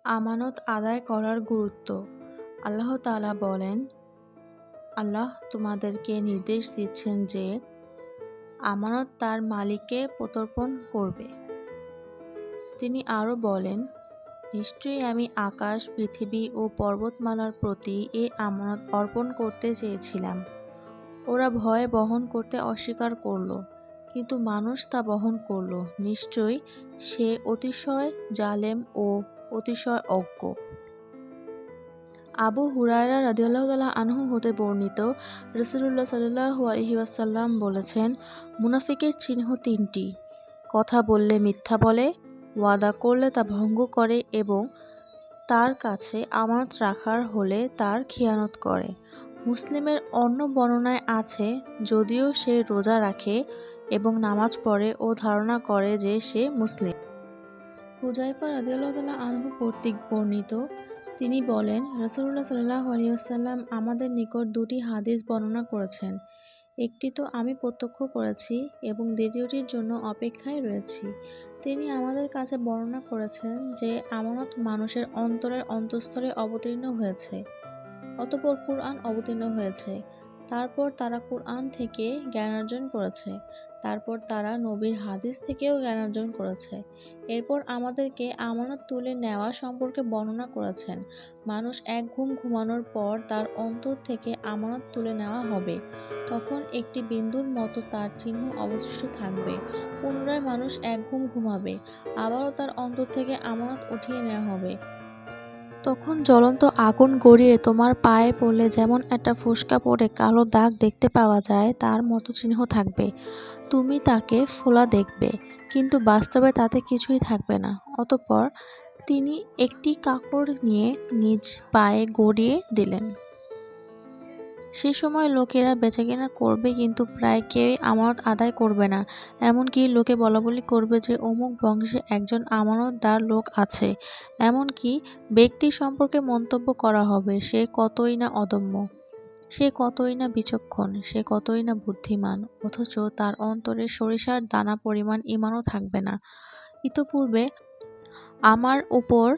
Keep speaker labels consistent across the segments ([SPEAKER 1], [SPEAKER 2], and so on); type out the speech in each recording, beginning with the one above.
[SPEAKER 1] আমানত আদায় করার গুরুত্ব। আল্লাহ তাআলা বলেন, আল্লাহ তোমাদেরকে নির্দেশ দিচ্ছেন যে আমানত তার মালিককে প্রত্যর্পণ করবে। তিনি আরও বলেন, নিশ্চয়ই আমি আকাশ, পৃথিবী ও পর্বতমালার প্রতি এ আমানত অর্পণ করতে চেয়েছিলাম। ওরা ভয় বহন করতে অস্বীকার করল, কিন্তু মানুষ তা বহন করল। নিশ্চয়ই সে অতিশয় জালেম ও অতিশয় অজ্ঞ। আবু হুরায়রা রাদিয়াল্লাহু তাআলা আনহু হতে বর্ণিত, রাসূলুল্লাহ সাল্লাল্লাহু আলাইহি ওয়াসাল্লাম বলেছেন, মুনাফিকের চিহ্ন তিনটি: কথা বললে মিথ্যা বলে, ওয়াদা করলে তা ভঙ্গ করে এবং তার কাছে আমানত রাখার হলে তার খিয়ানত করে। মুসলিমের অন্য বর্ণনায় আছে, যদিও সে রোজা রাখে এবং নামাজ পড়ে ও ধারণা করে যে সে মুসলিম। হুযায়ফা রাদিয়াল্লাহু তাআলা আনহু কর্তৃক বর্ণিত, তিনি বলেন, রাসূলুল্লাহ সাল্লাল্লাহু আলাইহি ওয়াসাল্লাম আমাদের নিকট দুটি হাদীস বর্ণনা করেছেন। একটি তো আমি প্রত্যক্ষ করেছি এবং দ্বিতীয়টির জন্য অপেক্ষায় রয়েছি। তিনি আমাদের কাছে বর্ণনা করেছেন যে আমানত মানুষের অন্তরের অন্তঃস্থলে অবতীর্ণ হয়েছে। অতঃপর কুরআন অবতীর্ণ হয়েছে। তারপর তারা কুরআন থেকে জ্ঞানার্জন করেছে। তারপর তারা নবীর হাদিস থেকেও জ্ঞানার্জন করেছে। এরপর আমাদেরকে আমানত তুলে নেওয়া সম্পর্কে বর্ণনা করেছেন। মানুষ এক ঘুম ঘুমানোর পর তার অন্তর থেকে আমানত তুলে নেওয়া হবে। তখন একটি বিন্দুর মতো তার চিহ্ন অবশিষ্ট থাকবে। পুনরায় মানুষ এক ঘুম ঘুমাবে। আবারও তার অন্তর থেকে আমানত উঠিয়ে নেওয়া হবে। তখন জ্বলন্ত আগুন গড়িয়ে তোমার পায়ে পড়লে যেমন একটা ফোস্কা পড়ে কালো দাগ দেখতে পাওয়া যায়, তার মতো চিহ্ন থাকবে। তুমি তাকে ফোলা দেখবে, কিন্তু বাস্তবে তাতে কিছুই থাকবে না। অতঃপর তিনি একটি কাপড় নিয়ে নিজ পায়ে গড়িয়ে দিলেন। সে সময় লোকেরা বেচাকেনা করবে, কিন্তু প্রায় কেউই আমানত আদায় করবে না। এমনকি লোকে বলাবলি করবে যে অমুক বংশে একজন আমানতদার লোক আছে। এমনকি ব্যক্তি সম্পর্কে মন্তব্য করা হবে, সে কতই না অদম্য, সে কতই না বিচক্ষণ, সে কতই না বুদ্ধিমান, অথচ তার অন্তরে সরিষার দানা পরিমাণ ঈমানও থাকবে না। ইতঃপূর্বে আমার উপর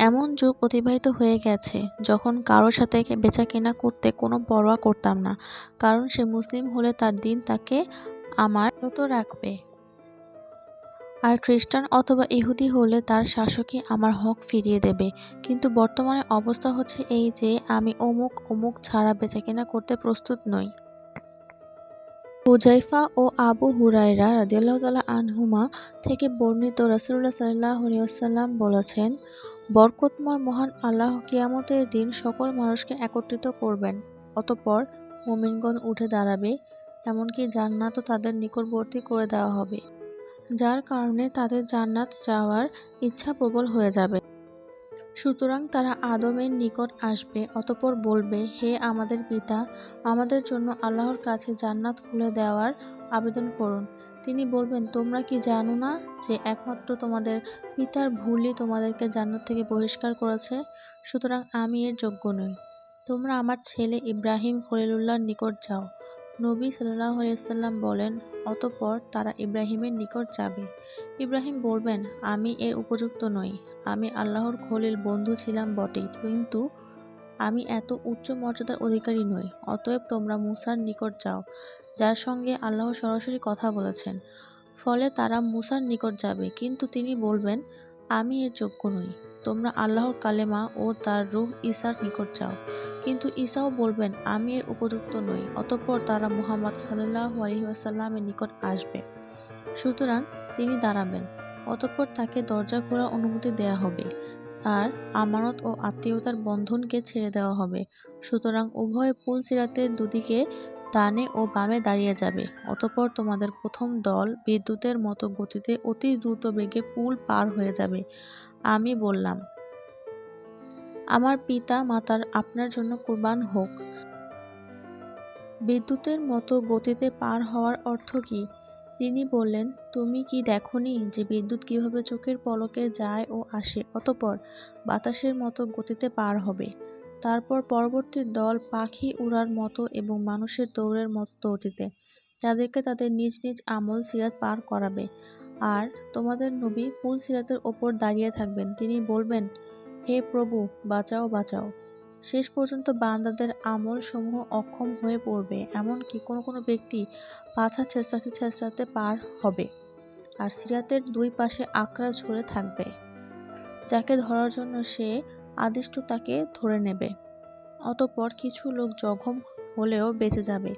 [SPEAKER 1] এমন যুগ অতিবাহিত হয়ে গেছে যখন কারো সাথে বেচাকেনা করতে কোনো পরোয়া করতাম না, কারণ সে মুসলিম হলে তার দিন তাকে আমার ব্রত রাখবে, আর খ্রিস্টান অথবা ইহুদি হলে তার শাসকই আমার হক ফিরিয়ে দেবে। কিন্তু বর্তমানে অবস্থা হচ্ছে এই যে আমি অমুক অমুক ছাড়া বেচাকেনা করতে প্রস্তুত নই। হুযায়ফা ও আবু হুরায়রা রাদিয়াল্লাহু তাআলা আনহুমা থেকে বর্ণিত, রাসূলুল্লাহ সাল্লাল্লাহু আলাইহি ওয়াসাল্লাম বলেছেন, বরকতময় মহান আল্লাহ কিয়ামতের দিন সকল মানুষকে একত্রিত করবেন। অতঃপর মুমিনগণ উঠে দাঁড়াবে, এমনকি জান্নাতও তাদের নিকটবর্তী করে দেওয়া হবে, যার কারণে তাদের জান্নাত যাওয়ার ইচ্ছা প্রবল হয়ে যাবে। সুতরাং তারা আদমের নিকট আসবে, অতঃপর বলবে, হে আমাদের পিতা, আমাদের জন্য আল্লাহর কাছে জান্নাত খুলে দেওয়ার আবেদন করুন। তিনি বলবেন, তোমরা কি জানো না যে একমাত্র তোমাদের পিতার ভুলই তোমাদেরকে জান্নাত থেকে বহিষ্কার করেছে? সুতরাং আমি এর যোগ্য নই। তোমরা আমার ছেলে ইব্রাহিম খলিলুল্লাহর নিকট যাও। নবী সাল্লাল্লাহু আলাইহি ওয়াসাল্লাম বলেন, অতঃপর তারা ইব্রাহিমের নিকট যাবে। ইব্রাহিম বলবেন, আমি এর উপযুক্ত নই। আমি আল্লাহর খলিল বন্ধু ছিলাম বটে, কিন্তু আমি এত উচ্চ মর্যাদার অধিকারী নই। অতএব তোমরা মূসার নিকট যাও, যার সঙ্গে আল্লাহ সরাসরি কথা বলেছেন। ফলে তারা মূসার নিকট যাবে, কিন্তু তিনি বলবেন, আমি এর যোগ্য নই। তোমরা আল্লাহর কালেমা ও তার রূহ ঈসার নিকট যাও, কিন্তু ঈসাও বলবেন, আমি এর উপযুক্ত নই। অতঃপর তারা মুহাম্মদ সাল্লাল্লাহু আলাইহি ওয়াসাল্লামের নিকট আসবে। সুতরাং তিনি দাঁড়াবেন। অতঃপর তাকে দরজা খোলার অনুমতি দেয়া হবে, আর আমানত ও আত্মীয়তার বন্ধনকে ছেড়ে দেওয়া হবে। সুতরাং উভয় পুল সিরাতের দুদিকে ডানে ও বামে দাঁড়িয়ে যাবে। অতঃপর তোমাদের প্রথম দল বিদ্যুতের মতো গতিতে অতি দ্রুত বেগে পুল পার হয়ে যাবে। আমি বললাম, আমার পিতা মাতার আপনার জন্য কুরবান হোক। বিদ্যুতের মতো গতিতে পার হওয়ার অর্থ কি? তিনি বললেন, তুমি কি দেখোনি যে বিদ্যুৎ কিভাবে চোখের পলকে যায় ও আসে, অতঃপর বাতাসের মতো গতিতে পার হবে। তারপর পরবর্তী দল পাখি উড়ার মতো এবং মানুষের দৌড়ের মতো দৌড়িতে, তাদেরকে তাদের নিজ নিজ আমল সিরাত পার করাবে। আর তোমাদের নবী পুল সিরাতের ওপর দাঁড়িয়ে থাকবেন। তিনি বলবেন, হে প্রভু, বাঁচাও বাঁচাও। শেষ পর্যন্ত বান্দাদের আমল সমূহ অক্ষম হয়ে পড়বে, এমনকি কোনো কোনো ব্যক্তি পাছা ছেঁচড়াতে ছেঁচড়াতে পার হবে, আর সিরাতের দুই পাশে আকড়া ঝুলে থাকবে। যাকে ধরার জন্য সে আদিষ্ট তাকে ধরে নেবে। অতঃপর কিছু লোক জখম হলেও বেঁচে যাবে,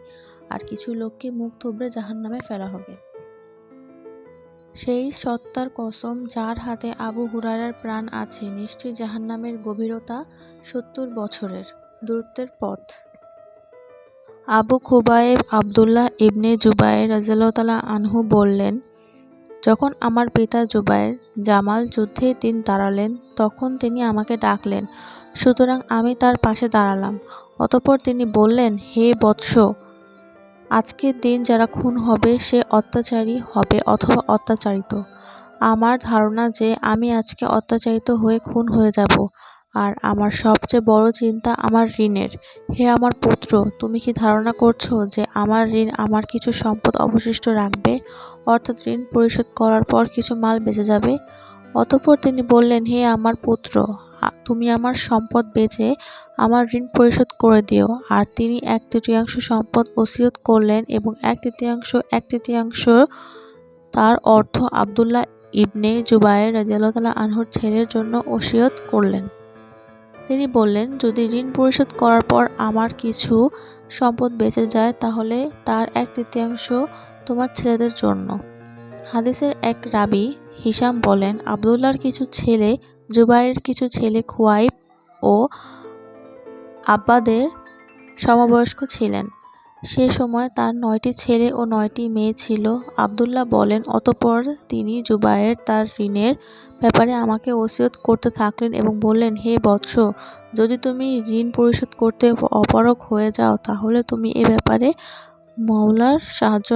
[SPEAKER 1] আর কিছু লোককে মুখ থুবড়ে জাহান্নামে ফেলা হবে। সেই সত্তার কসম যার হাতে আবু হুরায়রার প্রাণ আছে, নিশ্চয়ই জাহান্নামের গভীরতা ৭০ বছরের দূরত্বের পথ। আবু খুবাইব আবদুল্লাহ ইবনে জুবায়ের রাযিয়াল্লাহু তাআলা আনহু বললেন, যখন আমার পিতা জুবায়ের জামাল যুদ্ধের দিন দাঁড়ালেন, তখন তিনি আমাকে ডাকলেন, সুতরাং আমি তার পাশে দাঁড়ালাম। অতঃপর তিনি বললেন, হে বৎস, আজকের দিন যারা খুন হবে সে অত্যাচারী হবে অথবা অত্যাচারিত। আমার ধারণা যে আমি আজকে অত্যাচারিত হয়ে খুন হয়ে যাব, আর আমার সবচেয়ে বড় চিন্তা আমার ঋণের। হে আমার পুত্র, তুমি কি ধারণা করছো যে আমার ঋণ আমার কিছু সম্পদ অবশিষ্ট রাখবে, অর্থাৎ ঋণ পরিশোধ করার পর কিছু মাল বেঁচে যাবে? অতঃপর তিনি বললেন, হে আমার পুত্র, তুমি আমার সম্পদ বেচে আমার ঋণ পরিশোধ করে দিও। আর তিনি ১/৩ সম্পদ ওসিয়ত করলেন এবং ১/৩ তার অর্থ আবদুল্লাহ ইবনে জুবায়ের রাযিয়াল্লাহু তাআলা আনহুর ছেলের জন্য ওসিয়ত করলেন। তিনি বললেন, যদি ঋণ পরিশোধ করার পর আমার কিছু সম্পদ বেঁচে যায়, তাহলে তার ১/৩ তোমার ছেলেদের জন্য। হাদিসের এক রাবী হিশাম বলেন, আবদুল্লাহর কিছু ছেলে, জুবায়েরের কিছু ছেলে খুয়াইব ও আব্বাদের সমবয়স্ক ছিলেন। সে সময় তার ৯টি ছেলে ও ৯টি মেয়ে ছিল। আবদুল্লাহ বলেন, অতঃপর তিনি জুবায়ের তার ঋণের ব্যাপারে আমাকে ওসিয়ত করতে থাকলেন এবং বললেন, হে বৎস, যদি তুমি ঋণ পরিশোধ করতে অপারগ হয়ে যাও, তাহলে তুমি এ ব্যাপারে মাওলার সাহায্য